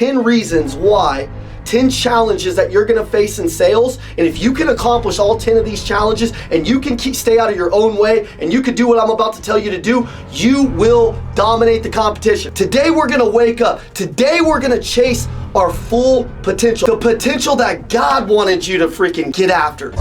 10 reasons why, 10 challenges that you're gonna face in sales. And if you can accomplish all 10 of these challenges and you can stay out of your own way and you can do what I'm about to tell you to do, you will dominate the competition. Today we're gonna wake up. Today we're gonna chase our full potential. The potential that God wanted you to freaking get after.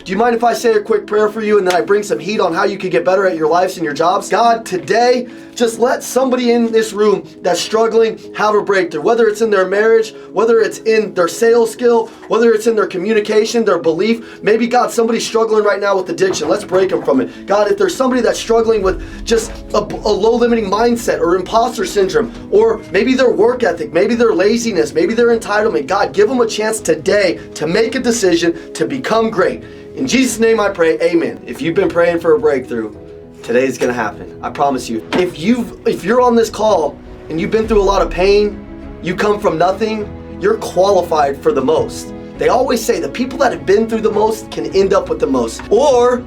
Do you mind if I say a quick prayer for you and then I bring some heat on how you can get better at your lives and your jobs? God, today, just let somebody in this room that's struggling have a breakthrough. Whether it's in their marriage, whether it's in their sales skill, whether it's in their communication, their belief. Maybe, God, somebody's struggling right now with addiction. Let's break them from it. God, if there's somebody that's struggling with just a low-limiting mindset or imposter syndrome, or maybe their work ethic, maybe their laziness, maybe their entitlement, God, give them a chance today to make a decision to become great. In Jesus' name I pray, amen. If you've been praying for a breakthrough, today's gonna happen. I promise you. If you're on this call and you've been through a lot of pain, you come from nothing, you're qualified for the most. They always say the people that have been through the most can end up with the most. Or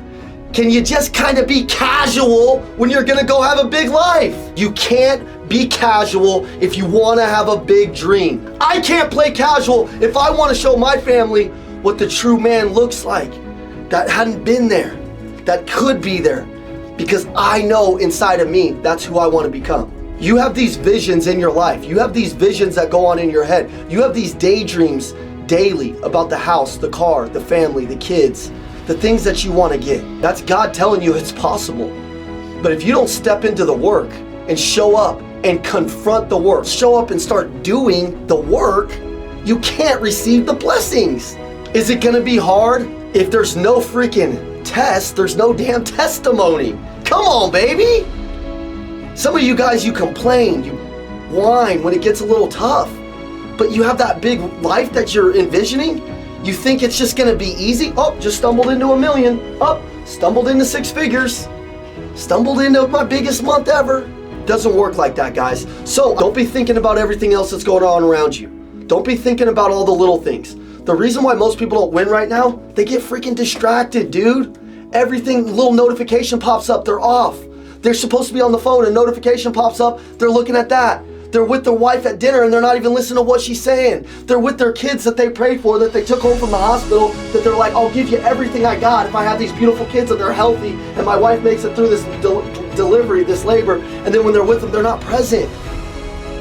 can you just kind of be casual when you're gonna go have a big life? You can't be casual if you wanna have a big dream. I can't play casual if I wanna show my family what the true man looks like. That hadn't been there, that could be there, because I know inside of me, that's who I want to become. You have these visions in your life. You have these visions that go on in your head. You have these daydreams daily about the house, the car, the family, the kids, the things that you want to get. That's God telling you it's possible. But if you don't step into the work and show up and confront the work, show up and start doing the work, you can't receive the blessings. Is it going to be hard? If there's no freaking test, there's no damn testimony. Come on, baby. Some of you guys, you complain, you whine when it gets a little tough, but you have that big life that you're envisioning. You think it's just gonna be easy. Oh, just stumbled into $1 million. Oh, stumbled into 6 figures. Stumbled into my biggest month ever. Doesn't work like that, guys. So don't be thinking about everything else that's going on around you. Don't be thinking about all the little things. The reason why most people don't win right now, they get freaking distracted, dude. Everything, little notification pops up, they're off. They're supposed to be on the phone, a notification pops up, they're looking at that. They're with their wife at dinner and they're not even listening to what she's saying. They're with their kids that they prayed for, that they took home from the hospital, that they're like, I'll give you everything I got if I have these beautiful kids and they're healthy and my wife makes it through this delivery, this labor, and then when they're with them, they're not present.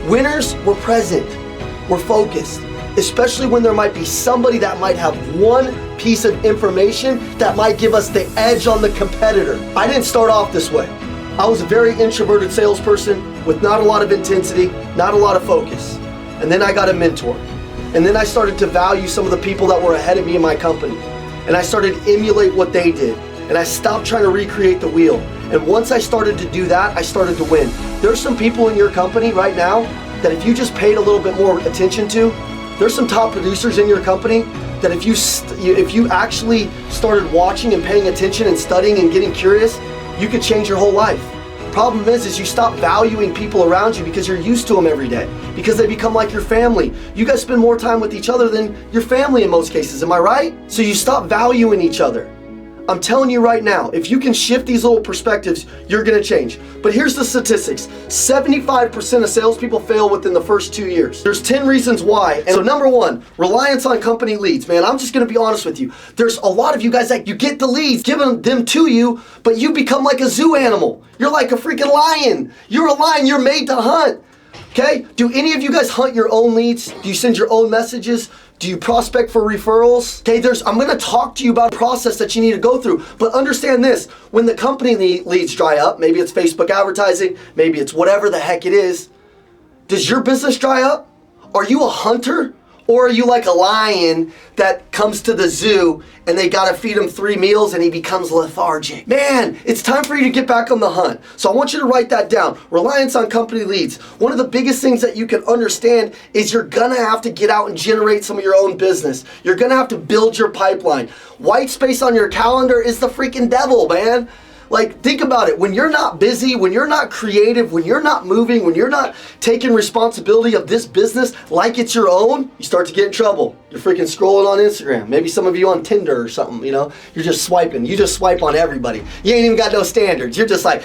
Winners, we're present, we're focused. Especially when there might be somebody that might have one piece of information that might give us the edge on the competitor. I didn't start off this way. I was a very introverted salesperson with not a lot of intensity, not a lot of focus. And then I got a mentor. And then I started to value some of the people that were ahead of me in my company. And I started to emulate what they did. And I stopped trying to recreate the wheel. And once I started to do that, I started to win. There's some people in your company right now that if you just paid a little bit more attention to, there's some top producers in your company that if you actually started watching and paying attention and studying and getting curious, you could change your whole life. Problem is you stop valuing people around you because you're used to them every day, because they become like your family. You guys spend more time with each other than your family in most cases, am I right? So you stop valuing each other. I'm telling you right now, if you can shift these little perspectives, you're gonna change. But here's the statistics. 75% of salespeople fail within the first 2 years. There's 10 reasons why. And so number one, reliance on company leads. Man, I'm just gonna be honest with you. There's a lot of you guys that you get the leads, giving them to you, but you become like a zoo animal. You're like a freaking lion. You're a lion, you're made to hunt. Okay? Do any of you guys hunt your own leads? Do you send your own messages? Do you prospect for referrals? Okay, I'm gonna talk to you about a process that you need to go through, but understand this, when the company leads dry up, maybe it's Facebook advertising, maybe it's whatever the heck it is, does your business dry up? Are you a hunter? Or are you like a lion that comes to the zoo and they gotta feed him 3 meals and he becomes lethargic? Man, it's time for you to get back on the hunt. So I want you to write that down. Reliance on company leads. One of the biggest things that you can understand is you're gonna have to get out and generate some of your own business. You're gonna have to build your pipeline. White space on your calendar is the freaking devil, man. Like, think about it. When you're not busy, when you're not creative, when you're not moving, when you're not taking responsibility of this business like it's your own, you start to get in trouble. You're freaking scrolling on Instagram. Maybe some of you on Tinder or something, you know? You're just swiping. You just swipe on everybody. You ain't even got no standards. You're just like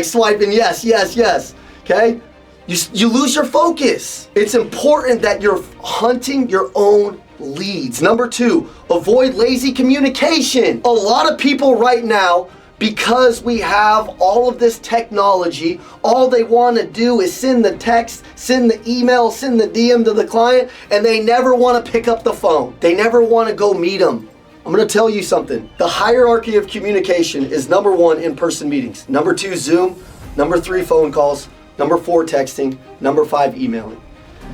swiping yes, okay? You lose your focus. It's important that you're hunting your own leads. Number 2, avoid lazy communication. A lot of people right now, because we have all of this technology, all they want to do is send the text, send the email, send the DM to the client, and they never want to pick up the phone. They never want to go meet them. I'm going to tell you something. The hierarchy of communication is number 1, in-person meetings. Number 2, Zoom. Number 3, phone calls. Number 4, texting. Number 5, emailing.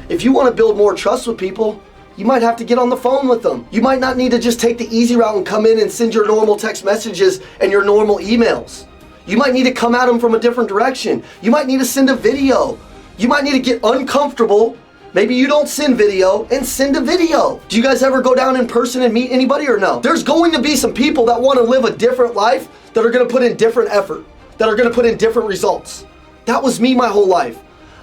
If you want to build more trust with people, you might have to get on the phone with them. You might not need to just take the easy route and come in and send your normal text messages and your normal emails. You might need to come at them from a different direction. You might need to send a video. You might need to get uncomfortable. Maybe you don't send video and send a video. Do you guys ever go down in person and meet anybody or no? There's going to be some people that want to live a different life that are going to put in different effort, that are going to put in different results. That was me my whole life.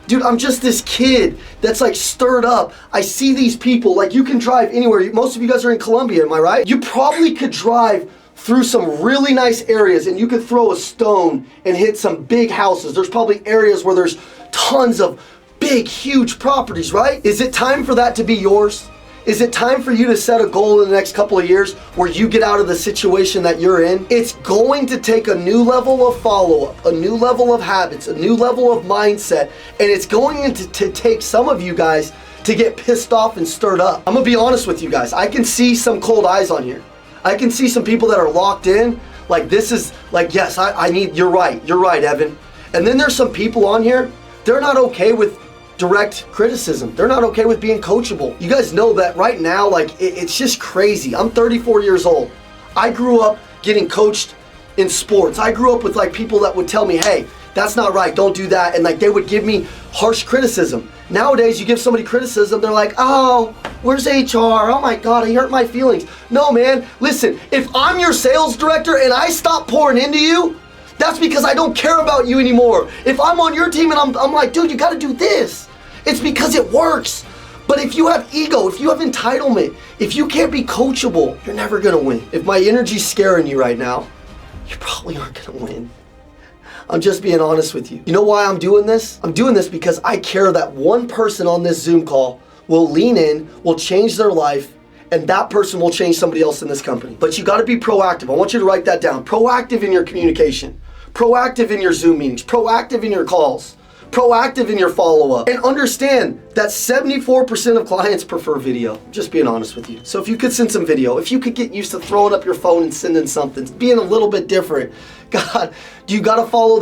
Dude, I'm just this kid that's like stirred up. I see these people, like you can drive anywhere. Most of you guys are in Colombia, am I right? You probably could drive through some really nice areas and you could throw a stone and hit some big houses. There's probably areas where there's tons of big, huge properties, right? Is it time for that to be yours? Is it time for you to set a goal in the next couple of years where you get out of the situation that you're in? It's going to take a new level of follow-up, a new level of habits, a new level of mindset, and it's going to take some of you guys to get pissed off and stirred up. I'm gonna be honest with you guys. I can see some cold eyes on here. I can see some people that are locked in, like this is, like, yes, you're right, Evan. And then there's some people on here, they're not okay with direct criticism. They're not okay with being coachable. You guys know that right now, like it's just crazy. I'm 34 years old. I grew up getting coached in sports. I grew up with like people that would tell me, hey, that's not right, don't do that. And like they would give me harsh criticism. Nowadays, you give somebody criticism, they're like, oh, where's HR? Oh my God, I hurt my feelings. No, man, listen, if I'm your sales director and I stop pouring into you, that's because I don't care about you anymore. If I'm on your team and I'm like, dude, you gotta do this. It's because it works. But if you have ego, if you have entitlement, if you can't be coachable, you're never gonna win. If my energy's scaring you right now, you probably aren't gonna win. I'm just being honest with you. You know why I'm doing this? I'm doing this because I care that one person on this Zoom call will lean in, will change their life, and that person will change somebody else in this company. But you gotta be proactive. I want you to write that down. Proactive in your communication. Proactive in your Zoom meetings. Proactive in your calls. Proactive in your follow-up. And understand that 74% of clients prefer video. Just being honest with you. So if you could send some video, if you could get used to throwing up your phone and sending something, being a little bit different. God, do you gotta follow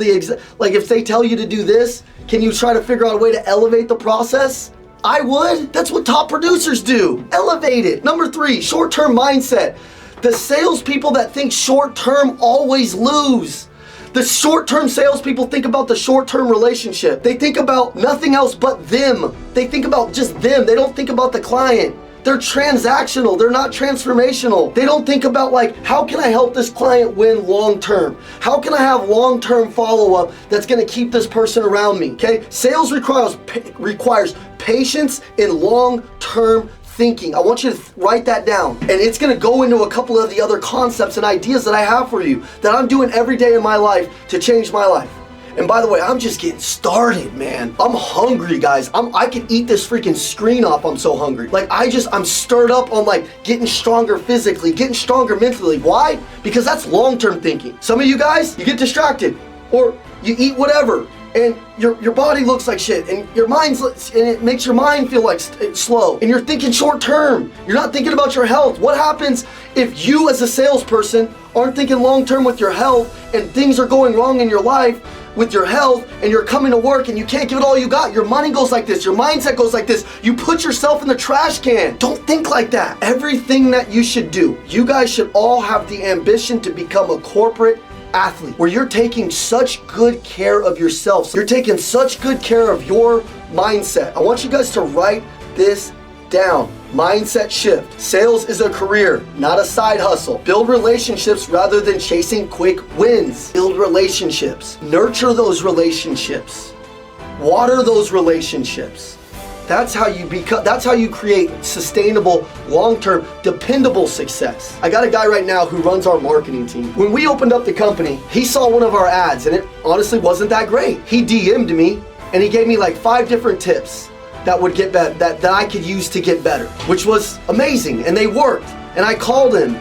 like if they tell you to do this, can you try to figure out a way to elevate the process? I would. That's what top producers do. Elevate it. Number 3, short-term mindset. The salespeople that think short-term always lose. The short-term salespeople think about the short-term relationship. They think about nothing else but them. They think about just them. They don't think about the client. They're transactional. They're not transformational. They don't think about like, how can I help this client win long-term? How can I have long-term follow-up that's gonna keep this person around me, okay? Sales requires patience and long-term thinking. I want you to write that down. And it's gonna go into a couple of the other concepts and ideas that I have for you that I'm doing every day in my life to change my life. And by the way, I'm just getting started, man. I'm hungry, guys. I can eat this freaking screen off. I'm so hungry. Like I'm stirred up on like getting stronger physically, getting stronger mentally. Why? Because that's long-term thinking. Some of you guys, you get distracted or you eat whatever and your body looks like shit, and your mind's, and it makes your mind feel like slow, and you're thinking short term. You're not thinking about your health. What happens if you as a salesperson aren't thinking long term with your health, and things are going wrong in your life with your health, and you're coming to work and you can't give it all you got? Your money goes like this, your mindset goes like this, you put yourself in the trash can. Don't think like that. Everything that you should do, you guys should all have the ambition to become a corporate athlete where you're taking such good care of yourself. You're taking such good care of your mindset. I want you guys to write this down. Mindset shift. Sales is a career, not a side hustle. Build relationships rather than chasing quick wins. Build relationships. Nurture those relationships. Water those relationships. That's how you create sustainable, long-term, dependable success. I got a guy right now who runs our marketing team. When we opened up the company, he saw one of our ads and it honestly wasn't that great. He DM'd me and he gave me like 5 different tips that would get better, that I could use to get better, which was amazing, and they worked. And I called him.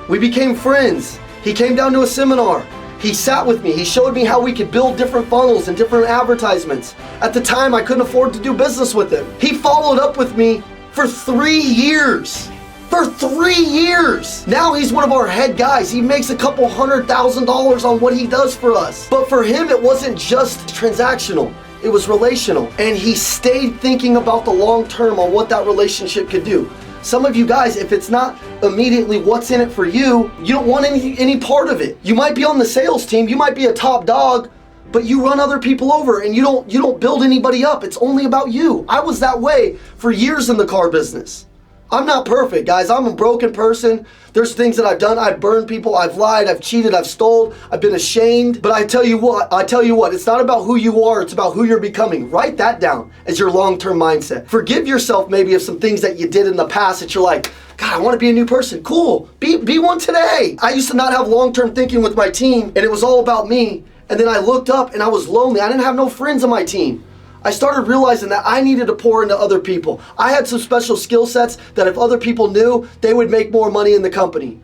We became friends. He came down to a seminar. He sat with me. He showed me how we could build different funnels and different advertisements. At the time, I couldn't afford to do business with him. He followed up with me for 3 years. For 3 years. Now he's one of our head guys. He makes a couple $100,000 on what he does for us. But for him, it wasn't just transactional. It was relational. And he stayed thinking about the long term on what that relationship could do. Some of you guys, if it's not immediately what's in it for you, you don't want any part of it. You might be on the sales team, you might be a top dog, but you run other people over and you don't build anybody up. It's only about you. I was that way for years in the car business. I'm not perfect, guys. I'm a broken person. There's things that I've done. I've burned people. I've lied. I've cheated. I've stole. I've been ashamed. But I tell you what, it's not about who you are. It's about who you're becoming. Write that down as your long-term mindset. Forgive yourself maybe of some things that you did in the past that you're like, God, I want to be a new person. Cool. Be one today. I used to not have long-term thinking with my team, and it was all about me. And then I looked up and I was lonely. I didn't have no friends on my team. I started realizing that I needed to pour into other people. I had some special skill sets that if other people knew, they would make more money in the company.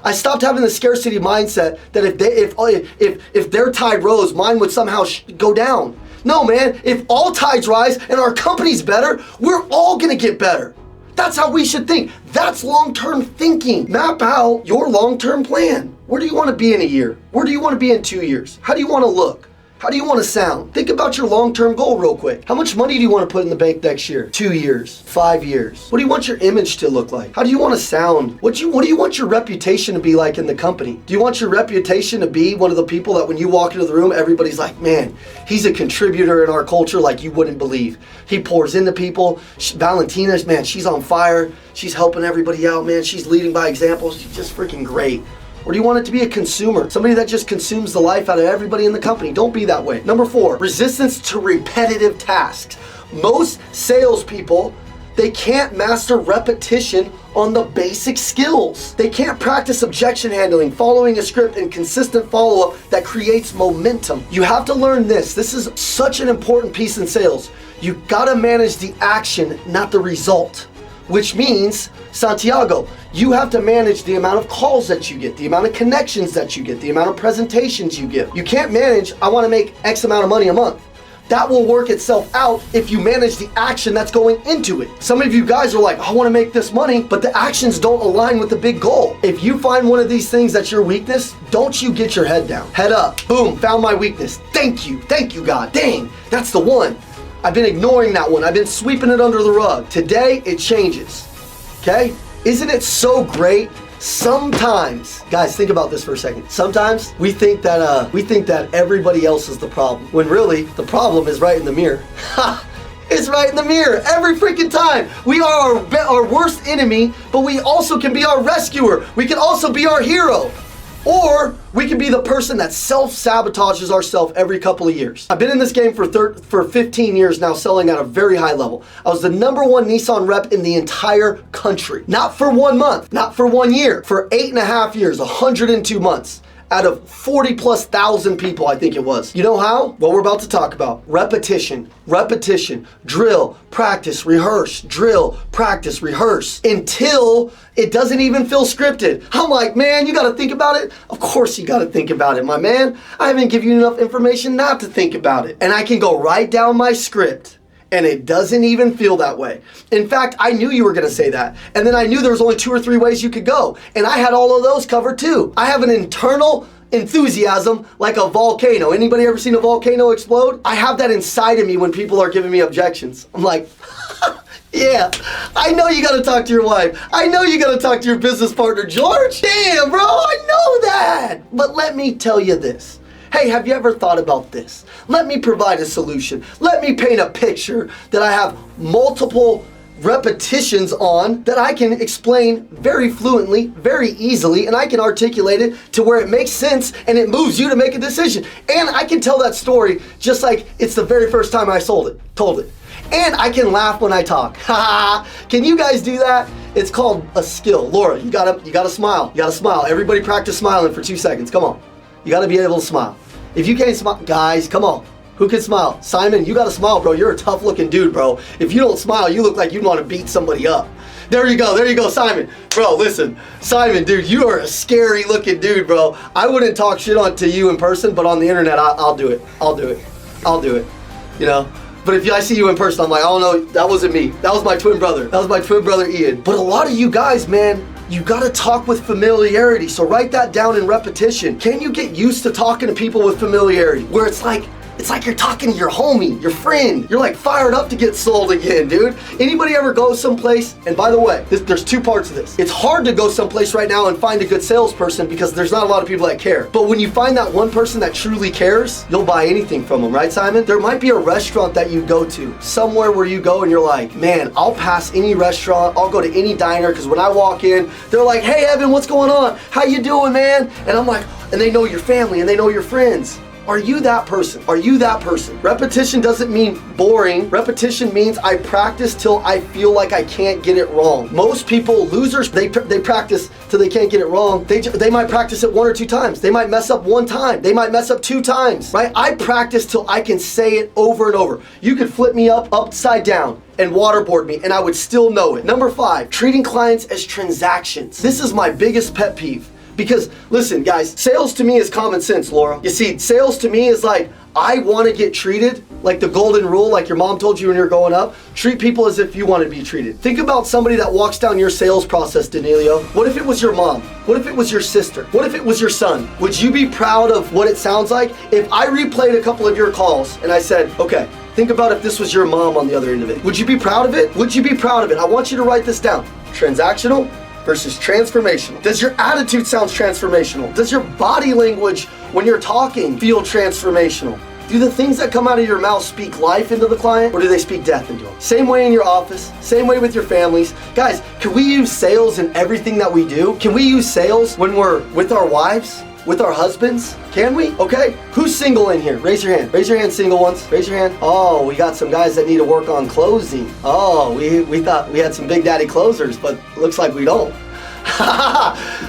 I stopped having the scarcity mindset that if their tide rose, mine would somehow go down. No, man, if all tides rise and our company's better, we're all gonna get better. That's how we should think. That's long-term thinking. Map out your long-term plan. Where do you want to be in a year? Where do you want to be in 2 years? How do you want to look? How do you want to sound? Think about your long-term goal real quick. How much money do you want to put in the bank next year? 2 years, 5 years. What do you want your image to look like? How do you want to sound? What do you want your reputation to be like in the company? Do you want your reputation to be one of the people that when you walk into the room, everybody's like, man, he's a contributor in our culture like you wouldn't believe. He pours into people. Valentina's, man, she's on fire. She's helping everybody out, man. She's leading by example. She's just freaking great. Or do you want it to be a consumer? Somebody that just consumes the life out of everybody in the company. Don't be that way. Number 4, resistance to repetitive tasks. Most salespeople, they can't master repetition on the basic skills. They can't practice objection handling, following a script, and consistent follow-up that creates momentum. You have to learn this. This is such an important piece in sales. You gotta manage the action, not the result. Which means, Santiago, you have to manage the amount of calls that you get, the amount of connections that you get, the amount of presentations you give. You can't manage, I want to make X amount of money a month. That will work itself out if you manage the action that's going into it. Some of you guys are like, I want to make this money, but the actions don't align with the big goal. If you find one of these things that's your weakness, don't you get your head down. Head up. Boom, found my weakness. Thank you, God. Dang, that's the one. I've been ignoring that one. I've been sweeping it under the rug. Today, it changes, okay? Isn't it so great? Sometimes, guys, think about this for a second. Sometimes we think that everybody else is the problem, when really the problem is right in the mirror. It's right in the mirror every freaking time. We are our worst enemy, but we also can be our rescuer. We can also be our hero. Or we can be the person that self-sabotages ourselves every couple of years. I've been in this game for 15 years now, selling at a very high level. I was the #1 Nissan rep in the entire country. Not for 1 month, not for 1 year, for 8.5 years, 102 months. Out of 40,000+ people, I think it was. You know how? What we're about to talk about. Repetition, drill, practice, rehearse, drill, practice, rehearse, until it doesn't even feel scripted. I'm like, man, you gotta think about it? Of course you gotta think about it, my man. I haven't given you enough information not to think about it. And I can go right down my script, and it doesn't even feel that way. In fact, I knew you were gonna say that. And then I knew there was only 2 or 3 ways you could go. And I had all of those covered too. I have an internal enthusiasm like a volcano. Anybody ever seen a volcano explode? I have that inside of me when people are giving me objections. I'm like, yeah, I know you gotta talk to your wife. I know you gotta talk to your business partner, George. Damn, bro, I know that. But let me tell you this. Hey, have you ever thought about this? Let me provide a solution. Let me paint a picture that I have multiple repetitions on that I can explain very fluently, very easily, and I can articulate it to where it makes sense and it moves you to make a decision. And I can tell that story just like it's the very first time I told it. And I can laugh when I talk. Can you guys do that? It's called a skill. Laura, you gotta smile. You gotta smile. Everybody practice smiling for 2 seconds. Come on. You gotta be able to smile. If you can't smile, guys, come on. Who can smile? Simon, you gotta smile, bro. You're a tough looking dude, bro. If you don't smile, you look like you'd want to beat somebody up. There you go, Simon. Bro, listen, Simon, dude, you are a scary looking dude, bro. I wouldn't talk shit on to you in person, but on the internet, I'll do it. I'll do it, you know? But if I see you in person, I'm like, oh no, that wasn't me. That was my twin brother. That was my twin brother, Ian. But a lot of you guys, man, you gotta talk with familiarity. So write that down in repetition. Can you get used to talking to people with familiarity? Where it's like you're talking to your homie, your friend. You're like fired up to get sold again, dude. Anybody ever go someplace? And by the way, there's two parts of this. It's hard to go someplace right now and find a good salesperson because there's not a lot of people that care. But when you find that one person that truly cares, you'll buy anything from them, right, Simon? There might be a restaurant that you go to, somewhere where you go and you're like, man, I'll pass any restaurant, I'll go to any diner, because when I walk in, they're like, hey, Evan, what's going on? How you doing, man? And I'm like, and they know your family and they know your friends. Are you that person? Are you that person? Repetition doesn't mean boring. Repetition means I practice till I feel like I can't get it wrong. Most people, losers, they practice till they can't get it wrong. They might practice it 1 or 2 times. They might mess up 1 time. They might mess up 2 times, right? I practice till I can say it over and over. You could flip me upside down and waterboard me and I would still know it. Number 5, treating clients as transactions. This is my biggest pet peeve. Because listen, guys, sales to me is common sense, Laura. You see, sales to me is like, I want to get treated like the golden rule, like your mom told you when you're growing up. Treat people as if you want to be treated. Think about somebody that walks down your sales process, Danilo. What if it was your mom? What if it was your sister? What if it was your son? Would you be proud of what it sounds like? If I replayed a couple of your calls and I said, okay, think about if this was your mom on the other end of it. Would you be proud of it? Would you be proud of it? I want you to write this down. Transactional versus transformational. Does your attitude sound transformational? Does your body language when you're talking feel transformational? Do the things that come out of your mouth speak life into the client, or do they speak death into them? Same way in your office, same way with your families. Guys, can we use sales in everything that we do? Can we use sales when we're with our wives? With our husbands? Can we? Okay. Who's single in here? Raise your hand. Raise your hand, single ones. Raise your hand. Oh, we got some guys that need to work on closing. Oh, we thought we had some big daddy closers, but looks like we don't.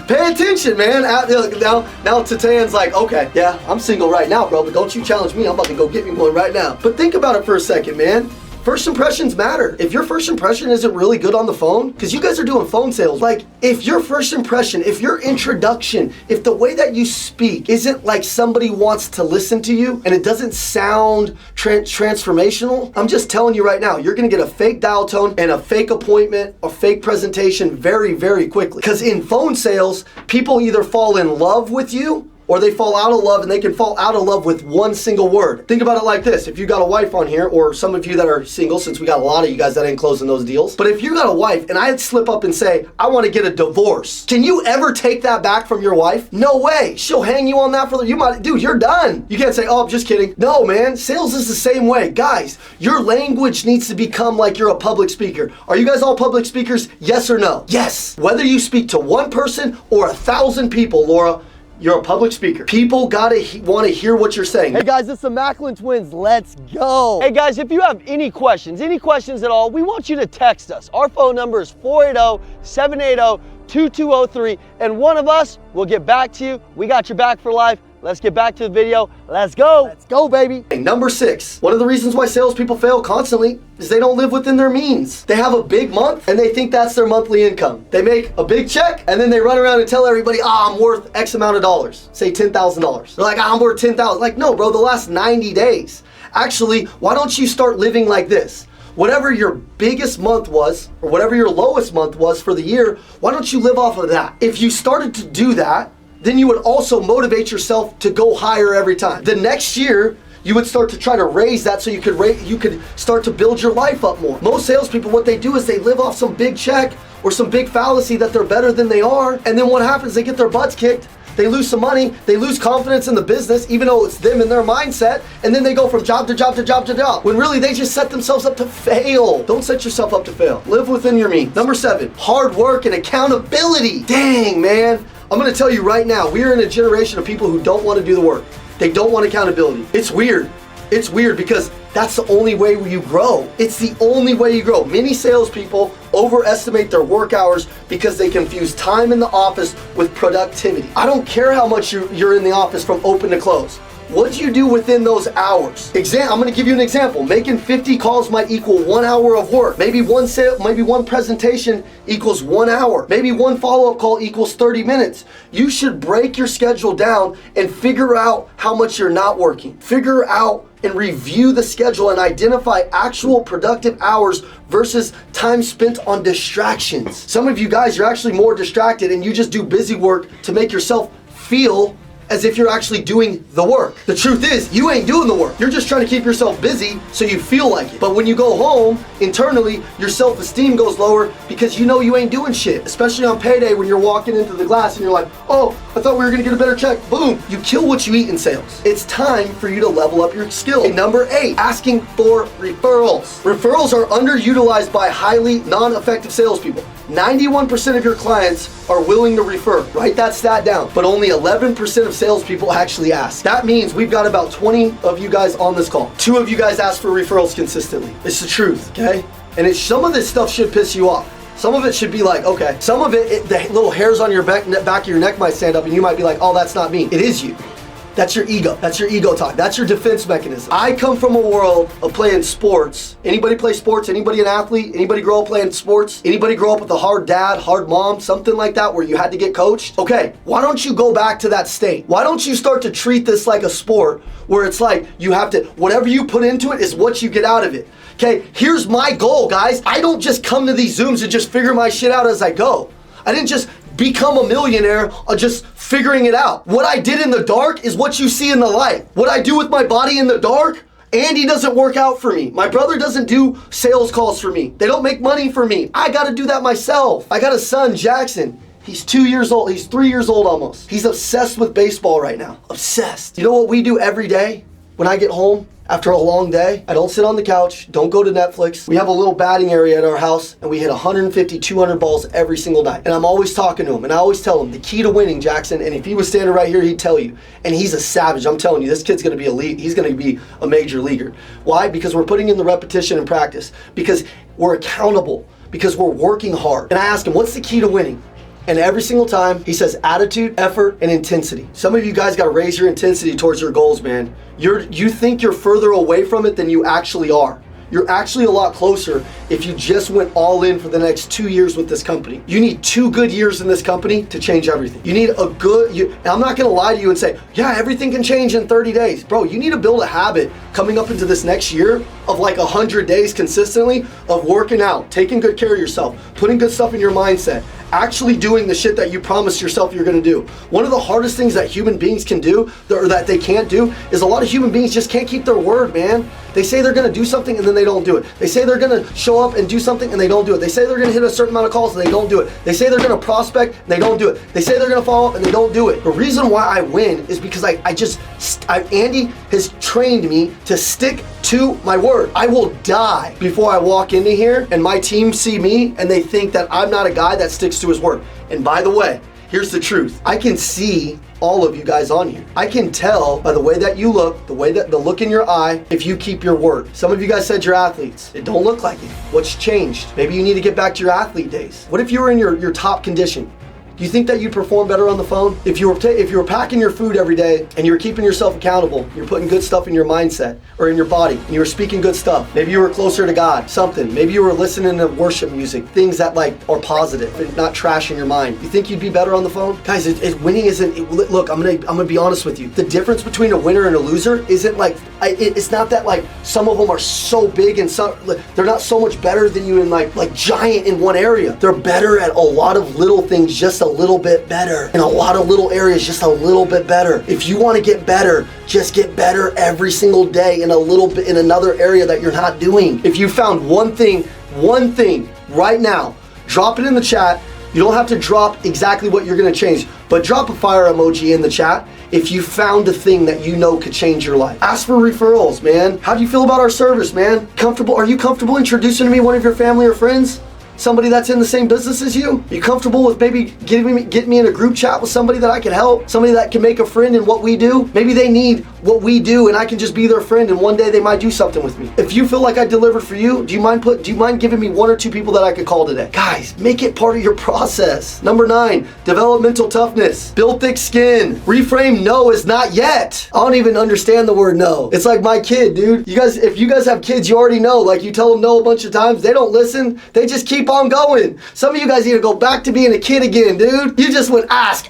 Pay attention, man. Now Tatan's like, okay, yeah, I'm single right now, bro, but don't you challenge me. I'm about to go get me one right now. But think about it for a second, man. First impressions matter. If your first impression isn't really good on the phone, because you guys are doing phone sales, like if your first impression, if your introduction, if the way that you speak isn't like somebody wants to listen to you and it doesn't sound transformational, I'm just telling you right now, you're gonna get a fake dial tone and a fake appointment, a fake presentation very, very quickly. Because in phone sales, people either fall in love with you or they fall out of love, and they can fall out of love with one single word. Think about it like this. If you got a wife on here, or some of you that are single, since we got a lot of you guys that ain't closing those deals, but if you got a wife and I slip up and say, I want to get a divorce, can you ever take that back from your wife? No way. She'll hang you on that for dude, you're done. You can't say, oh, I'm just kidding. No, man, sales is the same way. Guys, your language needs to become like you're a public speaker. Are you guys all public speakers? Yes or no? Yes. Whether you speak to one person or 1,000 people, Laura, you're a public speaker. People gotta want to hear what you're saying. Hey guys, it's the Macklin Twins. Let's go. Hey guys, if you have any questions at all, we want you to text us. Our phone number is 480-780-2203, and one of us will get back to you. We got your back for life. Let's get back to the video. Let's go. Let's go, baby. Number 6, one of the reasons why salespeople fail constantly is they don't live within their means. They have a big month and they think that's their monthly income. They make a big check and then they run around and tell everybody, I'm worth X amount of dollars. Say $10,000. They're like, I'm worth 10,000. Like, no, bro, the last 90 days. Actually, why don't you start living like this? Whatever your biggest month was, or whatever your lowest month was for the year, why don't you live off of that? If you started to do that, then you would also motivate yourself to go higher every time. The next year, you would start to try to raise that so you could start to build your life up more. Most salespeople, what they do is they live off some big check or some big fallacy that they're better than they are, and then what happens? They get their butts kicked, They lose some money, they lose confidence in the business, even though it's them and their mindset, and then they go from job to job to job to job, when really they just set themselves up to fail. Don't set yourself up to fail. Live within your means. Number 7, hard work and accountability. Dang, man. I'm gonna tell you right now, we are in a generation of people who don't want to do the work. They don't want accountability. It's weird. It's weird because that's the only way you grow. It's the only way you grow. Many salespeople overestimate their work hours because they confuse time in the office with productivity. I don't care how much you're in the office from open to close. What do you do within those hours? I'm gonna give you an example. Making 50 calls might equal 1 hour of work. Maybe one presentation equals 1 hour. Maybe one follow-up call equals 30 minutes. You should break your schedule down and figure out how much you're not working. Figure out and review the schedule and identify actual productive hours versus time spent on distractions. Some of you guys, you're actually more distracted and you just do busy work to make yourself feel as if you're actually doing the work. The truth is, you ain't doing the work. You're just trying to keep yourself busy so you feel like it. But when you go home, internally, your self-esteem goes lower because you know you ain't doing shit, especially on payday when you're walking into the glass and you're like, oh, I thought we were gonna get a better check. Boom, you kill what you eat in sales. It's time for you to level up your skill. Okay, number 8, asking for referrals. Referrals are underutilized by highly non-effective salespeople. 91% of your clients are willing to refer. Write that stat down. But only 11% of salespeople actually ask. That means we've got about 20 of you guys on this call. 2 of you guys ask for referrals consistently. It's the truth, okay? And some of this stuff should piss you off. Some of it should be like, okay. Some of it, the little hairs on your back of your neck might stand up and you might be like, oh, that's not me. It is you. That's your ego. That's your ego talk. That's your defense mechanism. I come from a world of playing sports. Anybody play sports? Anybody an athlete? Anybody grow up playing sports? Anybody grow up with a hard dad, hard mom, something like that where you had to get coached? Okay, why don't you go back to that state? Why don't you start to treat this like a sport where it's like you have to, whatever you put into it is what you get out of it. Okay, here's my goal, guys. I don't just come to these Zooms and just figure my shit out as I go. I didn't just become a millionaire just figuring it out. What I did in the dark is what you see in the light. What I do with my body in the dark, Andy doesn't work out for me. My brother doesn't do sales calls for me. They don't make money for me. I gotta do that myself. I got a son, Jackson. He's 2 years old. He's 3 years old almost. He's obsessed with baseball right now. Obsessed. You know what we do every day when I get home? After a long day, I don't sit on the couch, don't go to Netflix. We have a little batting area at our house and we hit 150, 200 balls every single night. And I'm always talking to him and I always tell him the key to winning, Jackson, and if he was standing right here, he'd tell you. And he's a savage, I'm telling you, this kid's gonna be elite. He's gonna be a major leaguer. Why? Because we're putting in the repetition and practice. Because we're accountable. Because we're working hard. And I ask him, what's the key to winning? And every single time he says attitude, effort, and intensity. Some of you guys gotta raise your intensity towards your goals, man. You think you're further away from it than you actually are. You're actually a lot closer if you just went all in for the next 2 years with this company. You need 2 good years in this company to change everything. You need and I'm not gonna lie to you and say, yeah, everything can change in 30 days. Bro, you need to build a habit coming up into this next year of like 100 days consistently of working out, taking good care of yourself, putting good stuff in your mindset, actually doing the shit that you promised yourself you're gonna do. One of the hardest things that human beings can do, or that they can't do, is a lot of human beings just can't keep their word, man. They say they're gonna do something and then they don't do it. They say they're gonna show up and do something and they don't do it. They say they're gonna hit a certain amount of calls and they don't do it. They say they're gonna prospect and they don't do it. They say they're gonna follow up and they don't do it. The reason why I win is because Andy has trained me to stick to my word. I will die before I walk into here and my team see me and they think that I'm not a guy that sticks to his word. And by the way, here's the truth. I can see all of you guys on here. I can tell by the way that you look, the look in your eye, if you keep your word. Some of you guys said you're athletes. It don't look like it. What's changed? Maybe you need to get back to your athlete days. What if you were in your top condition? Do you think that you'd perform better on the phone? If you were packing your food every day and you were keeping yourself accountable, you're putting good stuff in your mindset or in your body, and you were speaking good stuff. Maybe you were closer to God, something. Maybe you were listening to worship music, things that are positive and not trash in your mind. You think you'd be better on the phone? Guys, winning isn't, look, I'm gonna be honest with you. The difference between a winner and a loser isn't it's not that like some of them are so big and some, they're not so much better than you in like giant in one area. They're better at a lot of little things, just a little bit better. In a lot of little areas, just a little bit better. If you want to get better, just get better every single day in a little bit in another area that you're not doing. If you found one thing right now, drop it in the chat. You don't have to drop exactly what you're going to change. but drop a fire emoji in the chat if you found a thing that you know could change your life. Ask for referrals, man. How do you feel about our service, man? Comfortable? Are you comfortable introducing to me one of your family or friends? Somebody that's in the same business as you? You comfortable with maybe getting me in a group chat with somebody that I can help? Somebody that can make a friend in what we do? Maybe they need what we do and I can just be their friend and one day they might do something with me. If you feel like I delivered for you, do you mind giving me 1 or 2 people that I could call today? Guys, make it part of your process. Number 9, developmental toughness. Build thick skin. Reframe no is not yet. I don't even understand the word no. It's like my kid, dude. If you guys have kids, you already know. Like you tell them no a bunch of times, they don't listen. They just keep on going. Some of you guys need to go back to being a kid again, dude. You just went ask.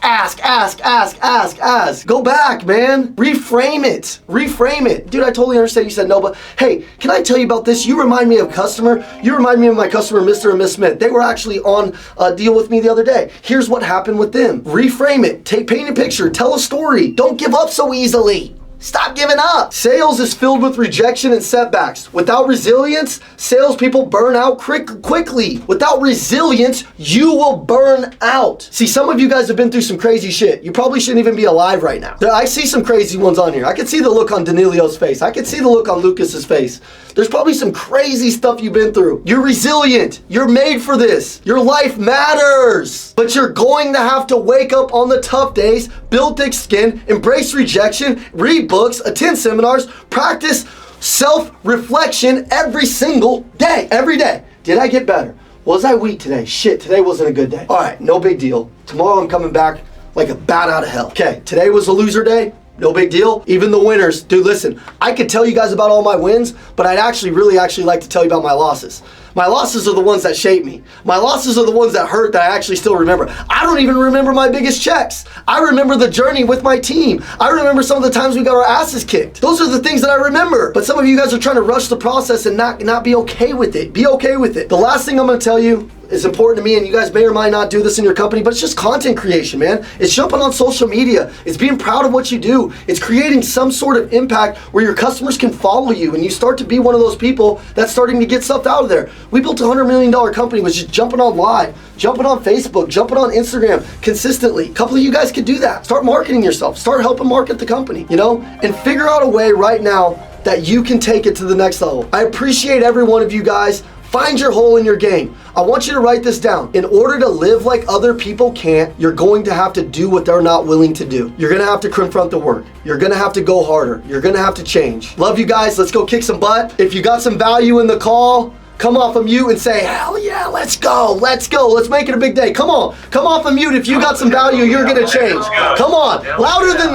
Go back, man. Reframe it. Dude, I totally understand you said no, but hey, can I tell you about this? You remind me of a customer. You remind me of my customer, Mr. and Miss Smith. They were actually on a deal with me the other day. Here's what happened with them. Reframe it. Paint a picture. Tell a story. Don't give up so easily. Stop giving up. Sales is filled with rejection and setbacks. Without resilience, salespeople burn out quickly. Without resilience, you will burn out. See, some of you guys have been through some crazy shit. You probably shouldn't even be alive right now. I see some crazy ones on here. I can see the look on Danilio's face. I can see the look on Lucas's face. There's probably some crazy stuff you've been through. You're resilient. You're made for this. Your life matters. But you're going to have to wake up on the tough days, build thick skin, embrace rejection, read books, attend seminars, practice self-reflection every single day. Every day. Did I get better? Was I weak today? Shit, today wasn't a good day. All right, no big deal. Tomorrow I'm coming back like a bat out of hell. Okay, today was a loser day. No big deal. Even the winners. Dude, listen, I could tell you guys about all my wins, but I'd really like to tell you about my losses. My losses are the ones that shape me. My losses are the ones that hurt that I actually still remember. I don't even remember my biggest checks. I remember the journey with my team. I remember some of the times we got our asses kicked. Those are the things that I remember. But some of you guys are trying to rush the process and not be okay with it. Be okay with it. The last thing I'm going to tell you is important to me, and you guys may or might not do this in your company, but it's just content creation, man. It's jumping on social media. It's being proud of what you do. It's creating some sort of impact where your customers can follow you and you start to be one of those people that's starting to get stuff out of there. We built a $100 million company with just jumping on live, jumping on Facebook, jumping on Instagram consistently. A couple of you guys could do that. Start marketing yourself. Start helping market the company, and figure out a way right now that you can take it to the next level. I appreciate every one of you guys. Find your hole in your game. I want you to write this down. In order to live like other people can't, you're going to have to do what they're not willing to do. You're gonna have to confront the work. You're gonna have to go harder. You're gonna have to change. Love you guys. Let's go kick some butt. If you got some value in the call, come off of mute and say, hell yeah, let's go. Let's make it a big day. Come on, come off of mute. If you got some value, you're gonna change. Come on, louder than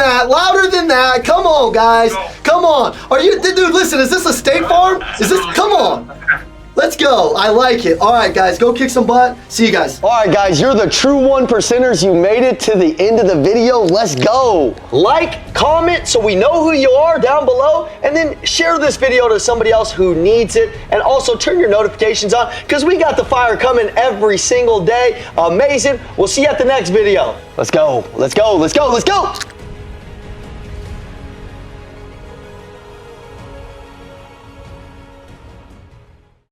that. Come on, guys, come on. Dude, listen, is this a State Farm? Come on. Let's go. I like it. All right, guys, go kick some butt. See you guys. All right, guys, you're the true 1%ers. You made it to the end of the video. Let's go. Like, comment so we know who you are down below, and then share this video to somebody else who needs it. And also turn your notifications on because we got the fire coming every single day. Amazing. We'll see you at the next video. Let's go. Let's go. Let's go. Let's go.